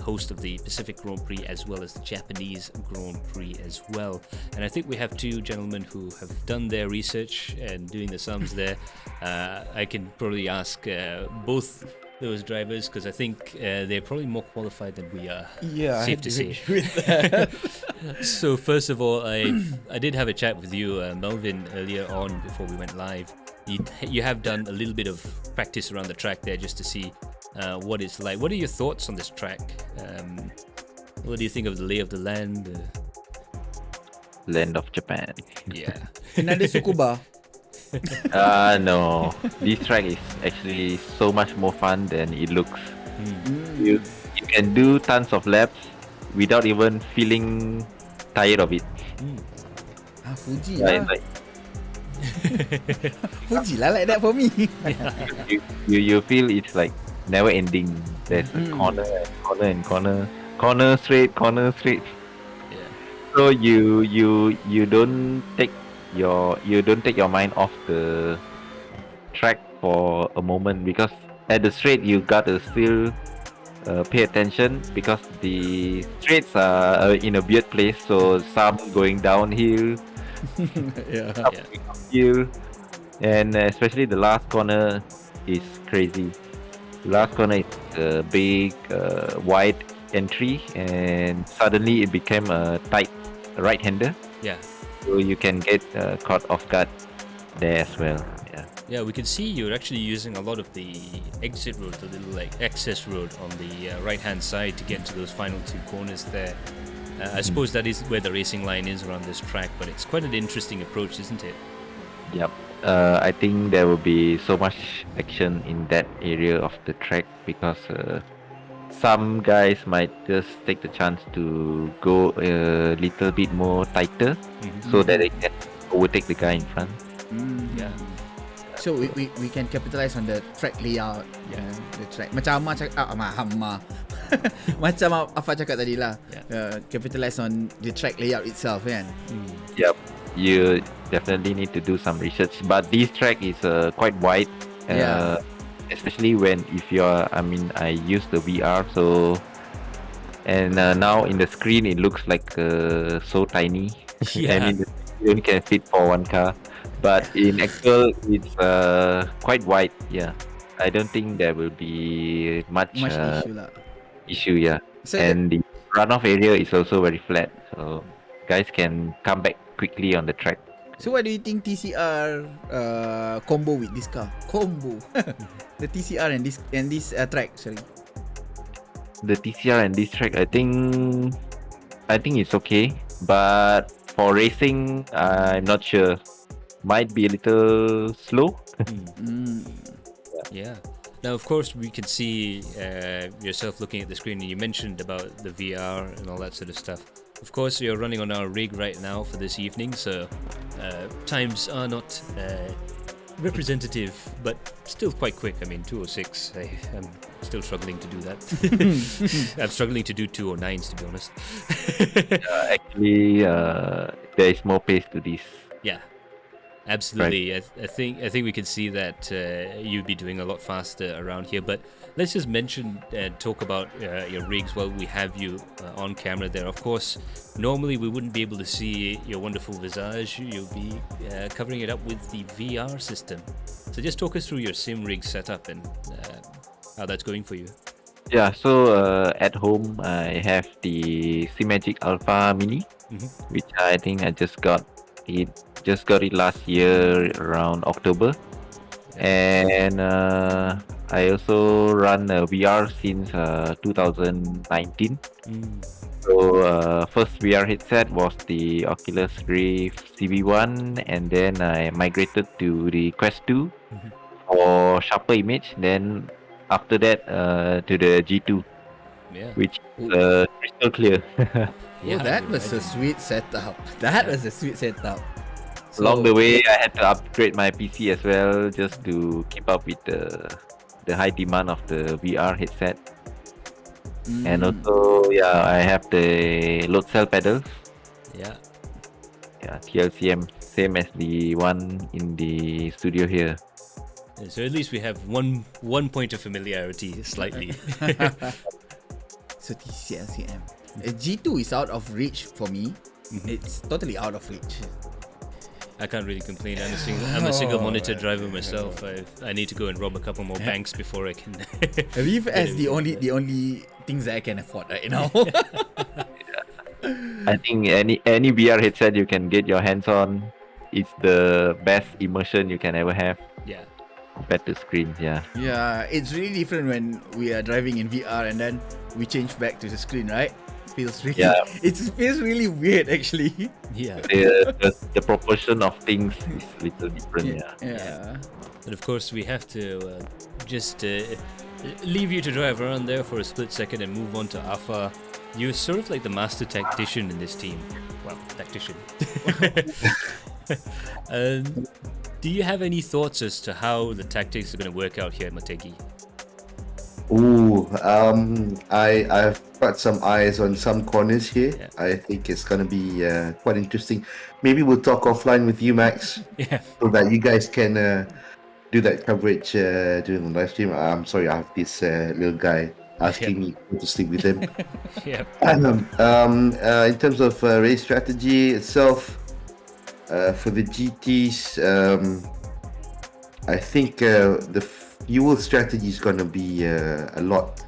host of the Pacific Grand Prix as well as the Japanese Grand Prix as well. And I think we have two gentlemen who have done their research and doing the sums there. I can probably ask both those drivers because I think they're probably more qualified than we are. Yeah, safe I to agree say. with that. So first of all, I did have a chat with you, Melvin, earlier on before we went live. You have done a little bit of practice around the track there just to see what it's like. What are your thoughts on this track? What do you think of the lay of the land? Land of Japan. Yeah. Another Sukuba. No. This track is actually so much more fun than it looks. You can do tons of laps without even feeling tired of it. Fuji Right, lah. like Fuji lah like that for me. you feel it's like never ending. There's a corner and corner and corner straight. Yeah. So you don't take your mind off the track for a moment, because at the straight you gotta still pay attention, because the straights are in a weird place. So some going downhill, Yeah. some going uphill, and especially the last corner is crazy. The last corner is a big wide entry, and suddenly it became a tight right-hander. Yeah. So you can get caught off guard there as well. Yeah. Yeah, we can see you're actually using a lot of the exit road, the little like access road on the right-hand side to get into those final two corners there. I suppose that is where the racing line is around this track, but it's quite an interesting approach, isn't it? Yep. I think there will be so much action in that area of the track, because some guys might just take the chance to go a little bit more tighter, so that they can overtake the guy in front. Yeah. So we can capitalize on the track layout. Yeah. The track. Macam Amma cakap, macam Afa cakap tadi lah. Capitalize on the track layout itself kan. Yep. You definitely need to do some research, but this track is quite wide. Yeah. Especially if I use the VR, so and now in the screen it looks like so tiny. Yeah. And in the screen you only can fit for one car, but in actual it's quite wide. Yeah, I don't think there will be much issue lah. issue. Yeah, So and the runoff area is also very flat, so guys can come back quickly on the track. So what do you think TCR combo with this car? Combo. The TCR and this track, sorry. The TCR and this track, I think it's okay, but for racing, I'm not sure. Might be a little slow. Yeah. Now, of course, we can see yourself looking at the screen, and you mentioned about the VR and all that sort of stuff. Of course, you're running on our rig right now for this evening, so times are not representative, but still quite quick. I mean, 2:06. I'm still struggling to do that. I'm struggling to do 2:09s, to be honest. Actually, there is more pace to this. Yeah, absolutely. Right. I think we can see that you'd be doing a lot faster around here. But let's just mention and talk about your rigs while we have you on camera there. Of course, normally we wouldn't be able to see your wonderful visage. You'll be covering it up with the VR system. So just talk us through your sim rig setup and how that's going for you. Yeah, so at home I have the Simagic Alpha Mini, which I think I just got it last year around October, and I also run VR since 2019. So first VR headset was the Oculus Rift CB1, and then I migrated to the Quest 2 for sharper image. Then after that to the G2, which is crystal clear. Yeah, that was a sweet setup. So, along the way, I had to upgrade my PC as well, just to keep up with the high demand of the VR headset. And also, I have the load cell pedals. Yeah, TLCM, same as the one in the studio here. So at least we have one point of familiarity, slightly. So TCLCM. G2 is out of reach for me. It's totally out of reach. I can't really complain. I'm a single monitor driver myself. I need to go and rob a couple more banks before I can. Reef as the only things that I can afford right now. I think any VR headset you can get your hands on, it's the best immersion you can ever have Yeah. compared to screens. Yeah. Yeah, it's really different when we are driving in VR and then we change back to the screen, right? Feels really, Yeah. it feels really weird actually. Yeah. The proportion of things is a little different. Yeah. Yeah. But of course, we have to just leave you to drive around there for a split second and move on to Afa. You're sort of like the master tactician in this team. Well, tactician. Do you have any thoughts as to how the tactics are going to work out here at Motegi? Ooh, I've got some eyes on some corners here. Yeah. I think it's gonna be quite interesting. Maybe we'll talk offline with you, Max, Yeah. so that you guys can do that coverage during the live stream. I'm sorry, I have this little guy asking me to sleep with him. Yeah. In terms of race strategy itself, for the GTs, I think the fuel strategy is going to be a lot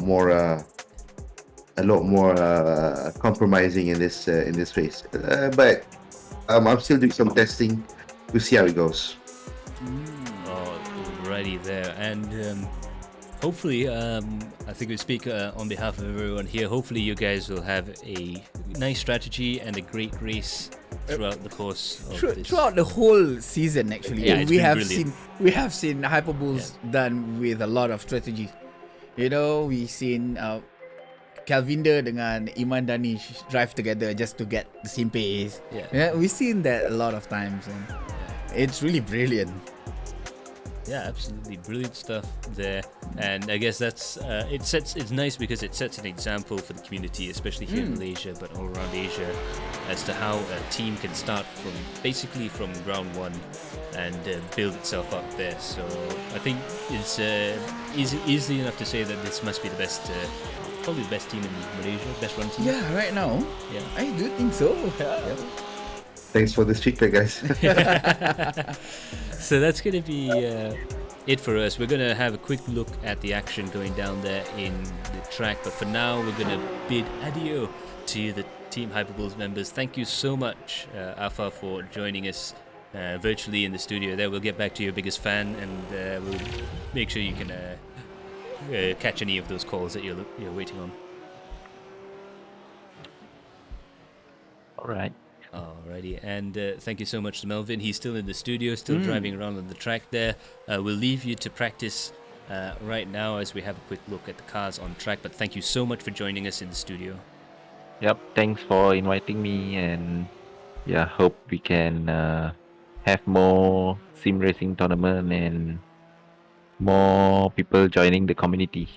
more compromising in this race. But I'm still doing some testing to see how it goes. Alrighty there, and hopefully, I think we speak on behalf of everyone here. Hopefully, you guys will have a nice strategy and a great race throughout the course of this. Throughout the whole season, actually, Yeah, it's we been have brilliant. seen Hyperbullz done with a lot of strategy. You know, we've seen Calvinder dengan Iman Danish drive together just to get the same pace. Yeah. We've seen that a lot of times, and it's really brilliant. Yeah, absolutely brilliant stuff there, and I guess that's it's nice because it sets an example for the community, especially here in Malaysia, but all around Asia, as to how a team can start from basically from ground one and build itself up there. So I think it's easy enough to say that this must be the best, probably the best team in Malaysia, best run team. Yeah, right now, Yeah. I do think so. Thanks for this feedback, guys. So that's going to be it for us. We're going to have a quick look at the action going down there in the track. But for now, we're going to bid adieu to the Team Hyperbullz members. Thank you so much, Afa, for joining us virtually in the studio there. We'll get back to your biggest fan, and we'll make sure you can catch any of those calls that you're waiting on. All right. Alrighty, and thank you so much to Melvin. He's still in the studio, still driving around on the track there. We'll leave you to practice right now as we have a quick look at the cars on track. But thank you so much for joining us in the studio. Yep. Thanks for inviting me, and yeah, hope we can have more sim racing tournament and more people joining the community.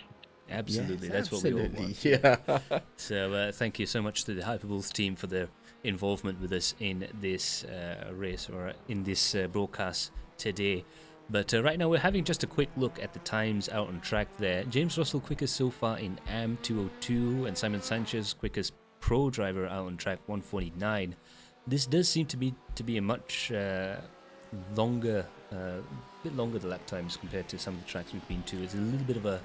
Absolutely, Yes, that's what we all absolutely. want. Yeah. So thank you so much to the Hyperbullz team for their involvement with us in this race or in this broadcast today. But right now we're having just a quick look at the times out on track there. James Russell quickest so far in AM 202, and Simon Sanchez quickest pro driver out on track 149. This does seem to be a much longer, bit longer the lap times compared to some of the tracks we've been to. It's a little bit of a,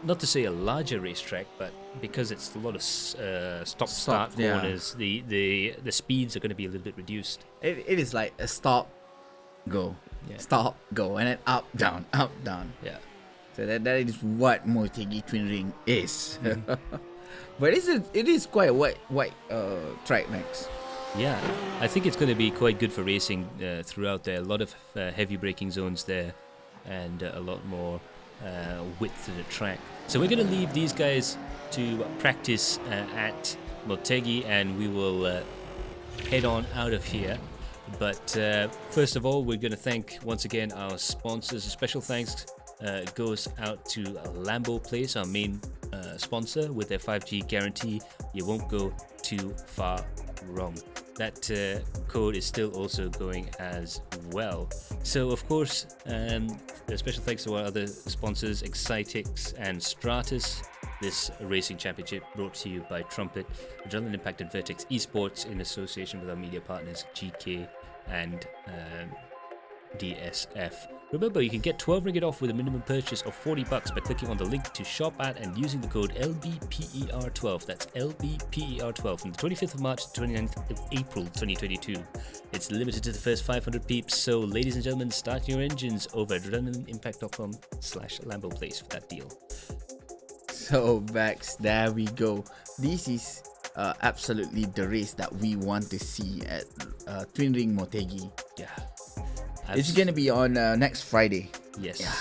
not to say a larger racetrack, but because it's a lot of stop-start yeah. corners, the speeds are going to be a little bit reduced. It is like a stop, go, Yeah. stop, go, and then up, down, up, down. Yeah. So that is what Motegi Twin Ring is. But it is quite a wide track, Max. Yeah, I think it's going to be quite good for racing throughout there. A lot of heavy braking zones there, and a lot more width to the track. So we're going to leave these guys to practice at Motegi, and we will head on out of here. But first of all, we're going to thank once again our sponsors. A special thanks goes out to LamboPlace, our main sponsor, with their 5G guarantee. You won't go too far wrong. That code is still also going as well. So, of course, a special thanks to our other sponsors, Excitix and Stratus. This racing championship brought to you by Trumpet, Adrenaline Impact and Vertex Esports in association with our media partners GK and DSF. Remember, you can get 12 ringgit off with a minimum purchase of $40 by clicking on the link to shop at and using the code LBPER12. That's LBPER12 from the 25th of March to 29th of April 2022. It's limited to the first 500 peeps, so ladies and gentlemen, start your engines over at adrenalineimpact.com/LamboPlace for that deal. So, Max, there we go. This is absolutely the race that we want to see at Twin Ring Motegi. Yeah. It's gonna be on next Friday. Yes. Yeah.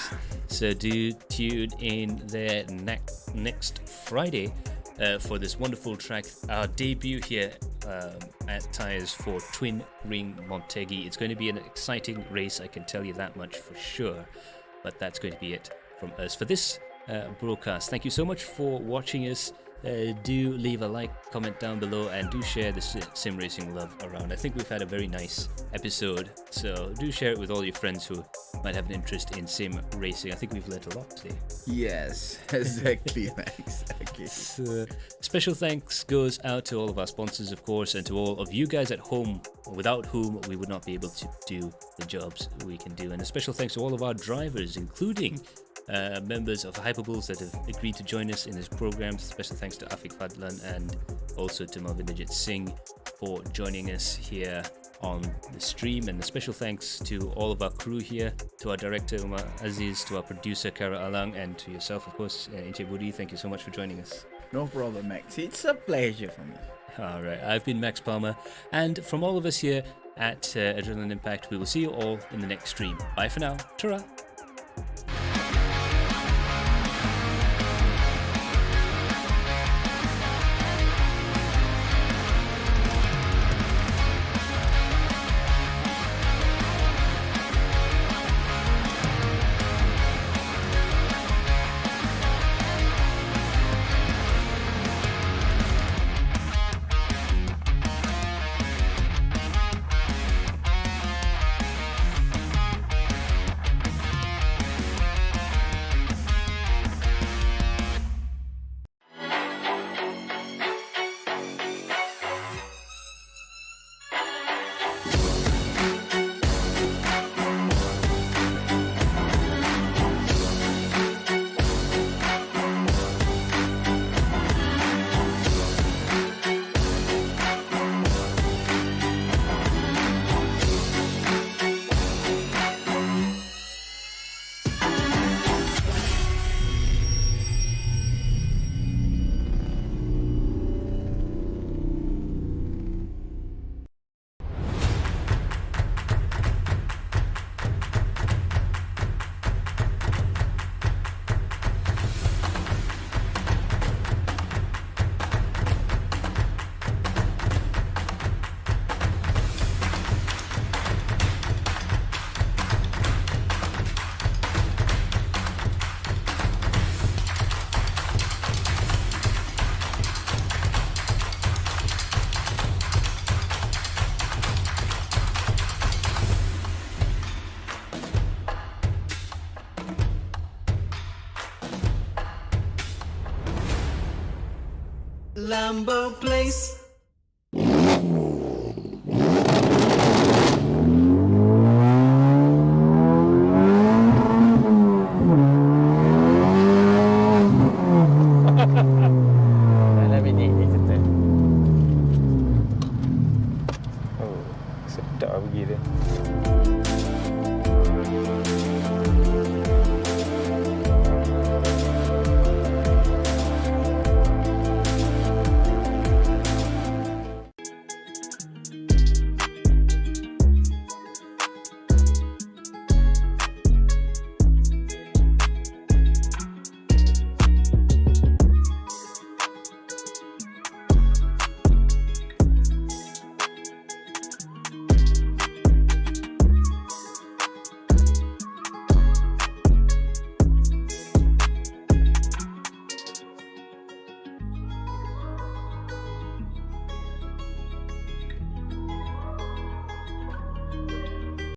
So do tune in there next Friday for this wonderful track, our debut here at Tyres for Twin Ring Motegi. It's going to be an exciting race, I can tell you that much for sure. But that's going to be it from us for this broadcast. Thank you so much for watching us. Do leave a like, comment down below, and do share the sim racing love around. I think we've had a very nice episode, so do share it with all your friends who might have an interest in sim racing. I think we've learned a lot today. Yes, exactly, Max. Okay. So, special thanks goes out to all of our sponsors, of course, and to all of you guys at home, without whom we would not be able to do the jobs we can do. And a special thanks to all of our drivers, including members of Hyperbullz that have agreed to join us in this program. Special thanks to Afiq Fadlan and also to Malvinderjit Singh for joining us here on the stream. And a special thanks to all of our crew here, to our director Umar Aziz, to our producer Kara Alang, and to yourself, of course, Encik Budi. Thank you so much for joining us. No problem, Max. It's a pleasure for me. All right, I've been Max Palmer, and from all of us here at Adrenaline Impact, we will see you all in the next stream. Bye for now. Ta-ra. LamboPlace.